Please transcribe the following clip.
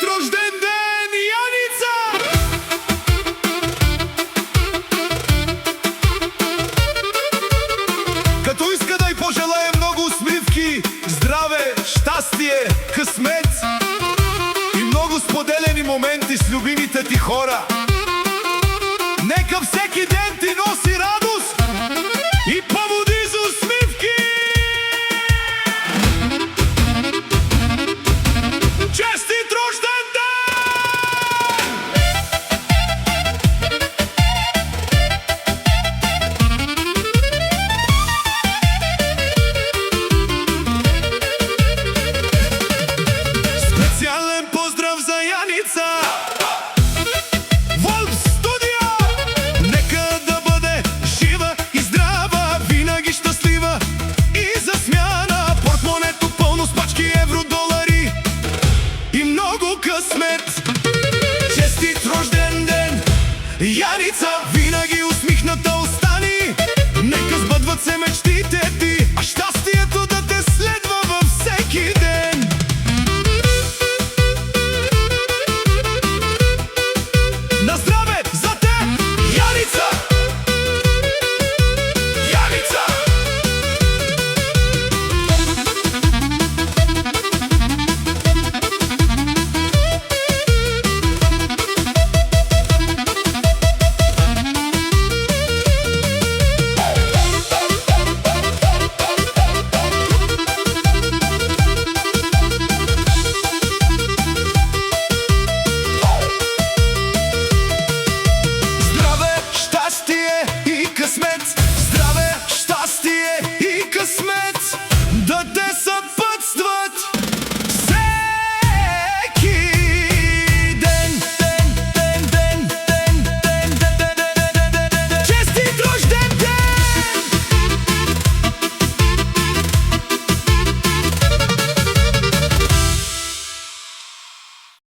рожден ден, Јаница! Като иска да й пожелае многу усмивки, здраве, щастие, късмет и многу споделени моменти с любимите ти хора. Нека всеки ден ти носи радост и